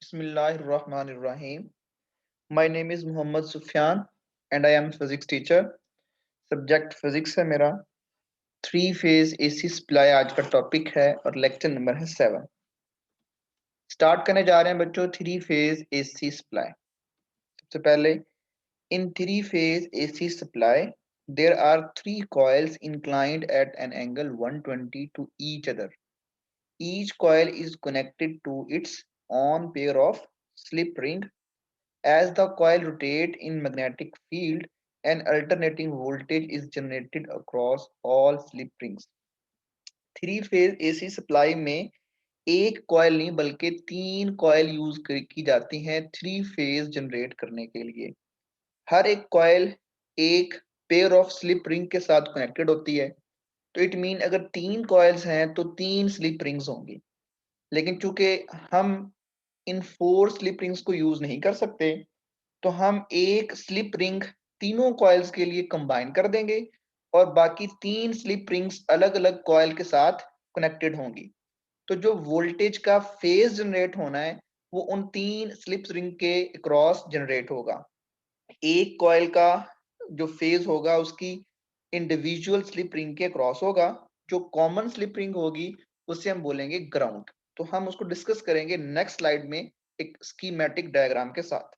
Bismillahirrahmanirrahim. My name is Muhammad Sufyan and I am physics teacher. Subject physics है मेरा। Three phase AC supply आज का topic है और लेक्चर नंबर है 7। स्टार्ट करने जा रहे हैं बच्चों थ्री फेज एसी सप्लाई। सबसे पहले in three phase AC supply there are three coils inclined at an angle 120 to each other. Each coil is connected to its own pair of slip ring. As the coil rotates in magnetic field, an alternating voltage is generated across all slip rings. Three phase AC supply में एक coil नहीं बल्कि तीन coil use की जाती हैं three phase generate करने के लिए। हर एक कॉयल एक पेयर ऑफ स्लिप रिंग के साथ कनेक्टेड होती है। तो इट मीन अगर तीन कॉइल्स हैं तो तीन स्लिप रिंग्स होंगी। लेकिन चूंकि हम इन फोर स्लिप रिंग्स को यूज नहीं कर सकते तो हम एक स्लिप रिंग तीनों कॉइल्स के लिए कंबाइन कर देंगे और बाकी तीन स्लिप रिंग्स अलग अलग कॉइल के साथ कनेक्टेड होंगी। तो जो वोल्टेज का फेज जनरेट होना है वो उन तीन स्लिप रिंग के क्रॉस जनरेट होगा। एक कॉइल का जो फेज होगा उसकी इंडिविजुअल स्लिप रिंग के क्रॉस होगा। जो कॉमन स्लिप रिंग होगी उसे हम बोलेंगे ग्राउंड। तो हम उसको डिस्कस करेंगे नेक्स्ट स्लाइड में एक स्कीमेटिक डायग्राम के साथ।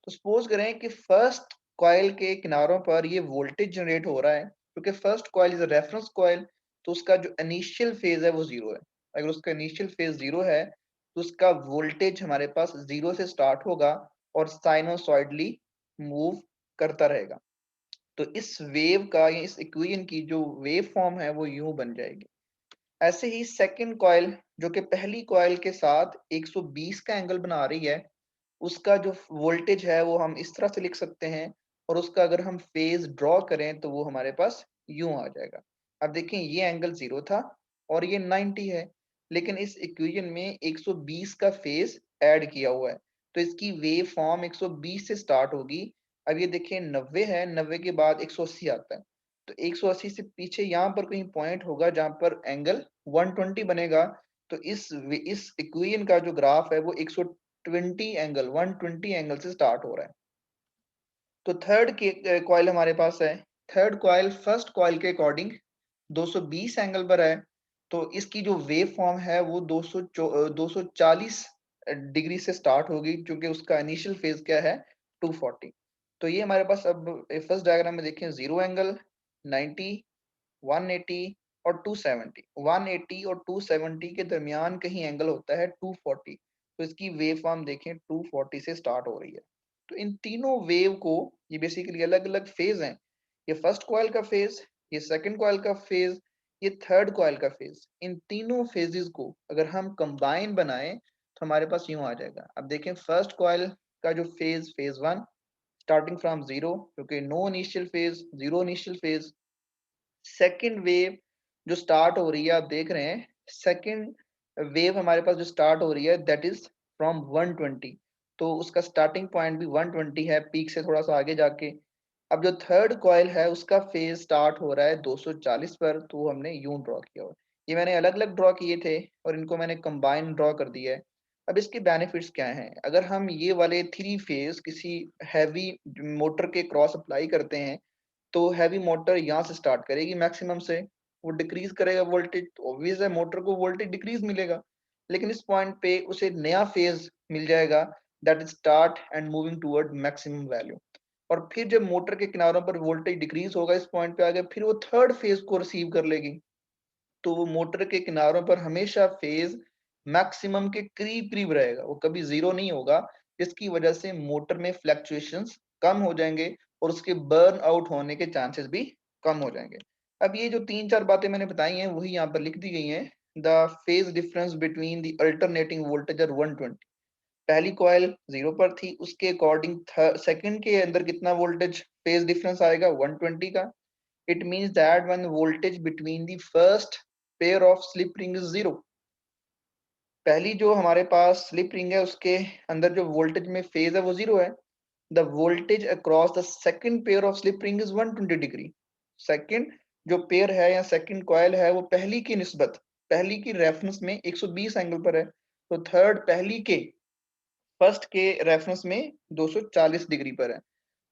तो सपोज करें कि फर्स्ट कॉइल के किनारों पर ये वोल्टेज जनरेट हो रहा है क्योंकि first coil is a reference coil. तो उसका जो इनिशियल फेज है वो जीरो है। अगर उसका इनिशियल फेज जीरो है तो उसका वोल्टेज हमारे पास जीरो से स्टार्ट होगा और साइनोसॉइडली मूव करता रहेगा। तो इस वेव का या इस इक्वेशन की जो वेव फॉर्म है वो यूं बन जाएगी। ऐसे ही सेकंड कॉइल जो कि पहली कॉइल के साथ 120 का एंगल बना रही है उसका जो वोल्टेज है वो हम इस तरह से लिख सकते हैं और उसका अगर हम फेज ड्रॉ करें तो वो हमारे पास यूं आ जाएगा। अब देखें ये एंगल जीरो था और ये 90 है लेकिन इस इक्वेशन में 120 का फेज ऐड किया हुआ है तो इसकी वेव फॉर्म 120 से स्टार्ट होगी। अब ये देखें 90 है, 90 के बाद 180 आता है तो 180 से पीछे यहाँ पर कहीं पॉइंट होगा जहां पर एंगल 120 बनेगा। तो इस इक्वेशन का जो ग्राफ है वो 120 एंगल से स्टार्ट हो रहा है। तो थर्ड कॉइल हमारे पास है। थर्ड कॉइल फर्स्ट कॉइल के अकॉर्डिंग 220 एंगल पर है। तो इसकी जो वेव फॉर्म है वो 240 डिग्री से स्टार्ट होगी क्योंकि उसका इनिशियल फेज क्या है 240। तो ये हमारे पास अब फर्स्ट डायग्राम में देखें जीरो एंगल 90 180 और 270। 180 और 270 के दरमियान कहीं एंगल होता है 240। तो इसकी वेव फॉर्म देखें 240 से स्टार्ट हो रही है। तो इन तीनों वेव को ये बेसिकली अलग अलग फेज हैं। ये फर्स्ट कॉइल का फेज, ये सेकंड कॉइल का फेज, ये थर्ड कॉइल का फेज। इन तीनों फेजेस को अगर हम कंबाइन बनाएं तो हमारे पास यूं आ जाएगा। अब देखें फर्स्ट कॉइल का जो phase one starting from zero क्योंकि no initial phase, zero initial phase. Second wave जो स्टार्ट हो रही है आप देख रहे हैं सेकेंड वेव हमारे पास जो स्टार्ट हो रही है दैट इज फ्रॉम 120। तो उसका स्टार्टिंग पॉइंट भी 120 है पीक से थोड़ा सा आगे जाके। अब जो थर्ड कॉइल है उसका फेज स्टार्ट हो रहा है 240 पर तो वो हमने यूं ड्रॉ किया हुआ है। ये मैंने अलग अलग ड्रॉ किए थे और इनको मैंने कंबाइन ड्रॉ कर दिया है। अब इसके बेनिफिट्स क्या हैं अगर हम ये वाले थ्री फेज किसी हैवी मोटर के क्रॉस अप्लाई करते हैं तो हैवी मोटर यहाँ से स्टार्ट करेगी मैक्सिमम से, वो डिक्रीज करेगा वोल्टेज तो ऑब्वियस है मोटर को वोल्टेज डिक्रीज मिलेगा। लेकिन इस पॉइंट पे उसे नया फेज मिल जाएगा that is start and moving toward maximum value. और फिर जब मोटर के किनारों पर वोल्टेज डिक्रीज होगा इस पॉइंट पे आगे फिर वो थर्ड फेज को रिसीव कर लेगी। तो वो मोटर के किनारों पर हमेशा फेज मैक्सिमम के करीब करीब रहेगा, वो कभी जीरो नहीं होगा। जिसकी वजह से मोटर में फ्लक्चुएशंस कम हो जाएंगे और उसके बर्न आउट होने के चांसेस भी कम हो जाएंगे। अब ये जो तीन चार बातें मैंने बताई हैं वही यहाँ पर लिख दी गई हैं। The phase difference between the alternating voltage और 120। पहली कॉइल जीरो पर थी उसके अकॉर्डिंग सेकंड के अंदर कितना वोल्टेज फेज डिफरेंस आएगा 120 का। It means that when voltage between the first pair of slip ring is zero, पहली जो हमारे पास स्लिप रिंग है उसके अंदर जो वोल्टेज में फेज है वो जीरो है। The voltage across the second pair of slip ring is 120 degree. Second जो पेयर है या सेकंड कॉइल है वो पहली की निस्बत, पहली की रेफरेंस में 120 एंगल पर है। तो थर्ड पहली के फर्स्ट के रेफरेंस में 240 डिग्री पर है।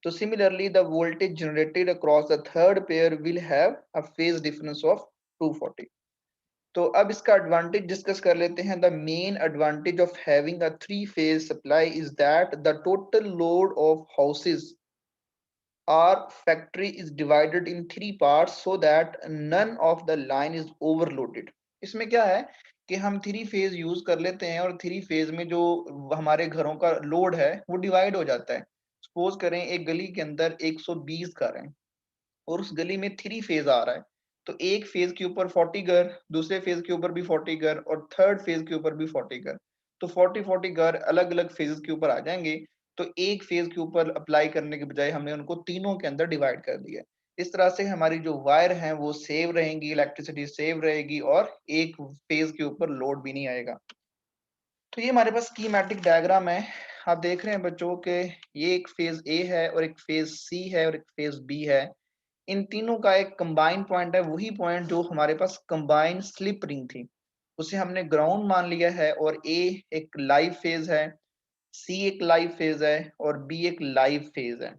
तो similarly the voltage generated across the third pair will have a phase difference of 240। तो अब इसका एडवांटेज डिस्कस कर लेते हैं। The main advantage of having a three phase supply is that the total load of houses our factory is divided in three parts so that none of the line is overloaded। इसमें क्या है कि हम three phase use कर लेते हैं और three phase में जो हमारे घरों का लोड है वो डिवाइड हो जाता है। सपोज करें एक गली के अंदर 120 घर हैं और उस गली में थ्री फेज आ रहा है, तो एक फेज के ऊपर 40 घर, दूसरे फेज के ऊपर भी 40 घर और थर्ड फेज के ऊपर भी 40 घर। तो 40 घर अलग अलग फेज के ऊपर आ जाएंगे। तो एक फेज के ऊपर अप्लाई करने के बजाय हमने उनको तीनों के अंदर डिवाइड कर दिया। इस तरह से हमारी जो वायर है वो सेव रहेंगी, इलेक्ट्रिसिटी सेव रहेगी और एक फेज के ऊपर लोड भी नहीं आएगा। तो ये हमारे पास स्कीमेटिक डायग्राम है। आप देख रहे हैं बच्चों के ये एक फेज ए है और एक फेज सी है और एक फेज बी है। इन तीनों का एक कंबाइन पॉइंट है, वही पॉइंट जो हमारे पास कंबाइन स्लिप रिंग थी उसे हमने ग्राउंड मान लिया है। और ए एक लाइव फेज है, सी एक लाइव फेज है और बी एक लाइव फेज है।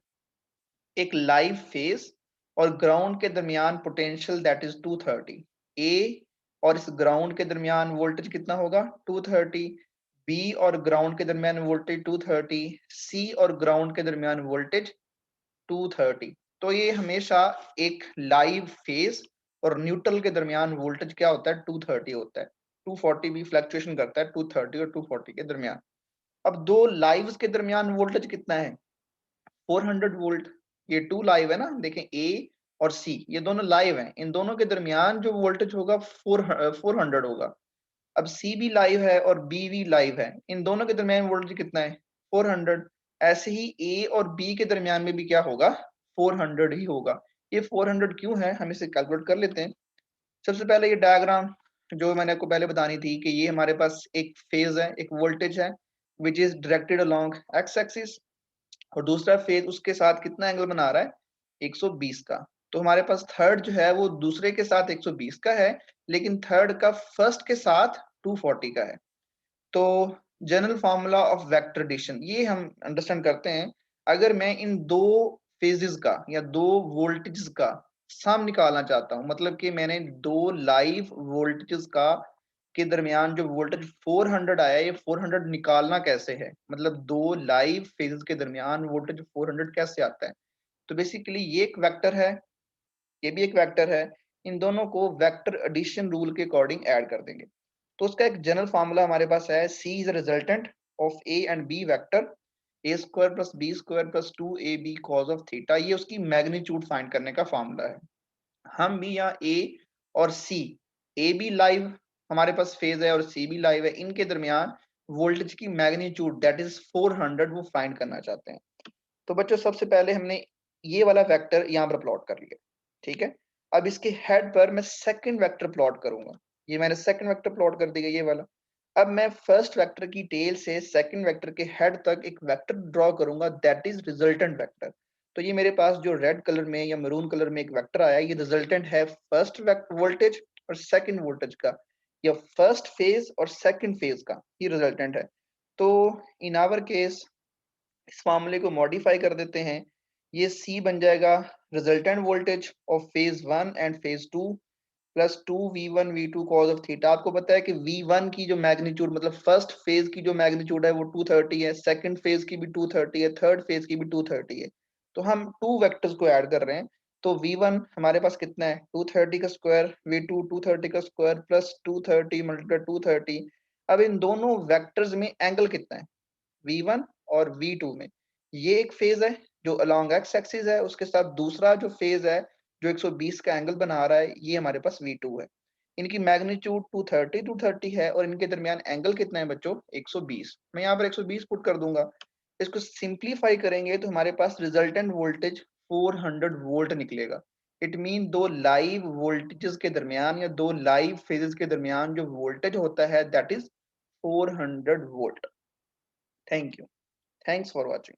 एक लाइव फेज और ग्राउंड के दरमियान पोटेंशियल दैट इज 230। ए और इस ग्राउंड के दरमियान वोल्टेज कितना होगा 230। बी और ग्राउंड के दरमियान वोल्टेज 230। सी और ग्राउंड के दरमियान वोल्टेज 230। तो ये हमेशा एक लाइव फेज और न्यूट्रल के दरमियान वोल्टेज क्या होता है 230 होता है। 240 भी फ्लक्चुएशन करता है 230 और 240 के दरमियान। अब दो लाइव्स के दरमियान वोल्टेज कितना है 400 वोल्ट। ये टू लाइव है ना, देखें ए और सी ये दोनों लाइव हैं, इन दोनों के दरमियान जो वोल्टेज होगा 400 होगा। अब सी भी लाइव है और बी भी लाइव है, इन दोनों के दरमियान वोल्टेज कितना है 400। ऐसे ही ए और बी के दरमियान में भी क्या होगा 400 ही होगा। ये 400 क्यों है हम इसे कैलकुलेट कर लेते हैं। सबसे पहले ये डायग्राम जो मैंने आपको पहले बतानी थी कि ये हमारे पास एक फेज है, एक वोल्टेज है which is directed along x axis और दूसरा फेज उसके साथ कितना एंगल बना रहा है 120 का। तो हमारे पास थर्ड जो है वो दूसरे के साथ 120 का है, लेकिन थर्ड का फर्स्ट के साथ 240 का है। तो general formula of vector addition ये हम अंडरस्टैंड करते हैं। अगर मैं इन दो फेजेस का या दो वोल्टेजेस का सम निकालना चाहता हूं, मतलब कि मैंने दो लाइव वोल्टेजेस का के दरमियान जो वोल्टेज 400 आया ये 400 निकालना कैसे है, मतलब दो लाइव फेजेस के दरमियान वोल्टेज 400 कैसे आता है। तो बेसिकली ये एक वेक्टर है, ये भी एक वेक्टर है, इन दोनों को वेक्टर एडिशन रूल के अकॉर्डिंग ऐड कर देंगे। तो उसका एक जनरल फार्मूला हमारे पास है C is resultant of A and B vector A square plus B square plus 2ab cos of theta. ये उसकी मैग्नीट्यूड फाइंड करने का फार्मूला है। हम भी यहाँ ए और सी, ए भी लाइव हमारे पास फेज है और सी भी लाइव है, इनके दरमियान वोल्टेज की मैग्नीट्यूड दैट इज 400 वो फाइंड करना चाहते हैं। तो बच्चों सबसे पहले हमने ये वाला वेक्टर यहाँ पर प्लॉट कर लिया, ठीक है। अब इसके हेड पर मैं सेकंड वेक्टर प्लॉट करूंगा। ये मैंने सेकंड वेक्टर प्लॉट कर दिया ये वाला। अब मैं फर्स्ट वेक्टर की टेल से सेकंड वेक्टर के हेड तक एक वेक्टर ड्रॉ करूंगा दैट इज रिजल्टेंट वेक्टर। तो ये मेरे पास जो रेड कलर में या मरून कलर में एक वेक्टर आया ये रिजल्टेंट है फर्स्ट वोल्टेज और सेकंड वोल्टेज का, या फर्स्ट फेज और सेकंड फेज का ये रिजल्टेंट है। तो इन आवर केस इस मामले को मॉडिफाई कर देते हैं। ये सी बन जाएगा resultant voltage of phase 1 and phase 2 plus 2v1 v2 cause of theta. आपको पता है कि v1 की जो मैग्नीट्यूड मतलब फर्स्ट फेज की जो मैग्नीट्यूड है वो 230 है, सेकंड फेज की भी 230 है, थर्ड फेज की भी 230 है। तो हम टू वेक्टर्स को ऐड कर रहे हैं। तो v1 हमारे पास कितना है 230 का स्क्वायर, v2 230 का स्क्वायर प्लस 230 मल्टीप्लाई 230। अब इन दोनों वेक्टर्स में एंगल कितना है v1 और v2 में। ये एक फेज है जो अलोंग एक्स एक्सिस है, उसके साथ दूसरा जो फेज है जो 120 का एंगल बना रहा है ये हमारे पास v2 है। इनकी मैग्नीट्यूड 230 है और इनके दरमियान एंगल कितना है बच्चों 120। मैं यहाँ पर 120 पुट कर दूंगा। इसको सिंप्लीफाई करेंगे तो हमारे पास रिजल्टेंट वोल्टेज 400 वोल्ट निकलेगा। इट मीन दो लाइव वोल्टेजेस के दरमियान या दो लाइव फेजेस के दरमियान जो वोल्टेज होता है that is 400 volt. Thank you. Thanks for watching.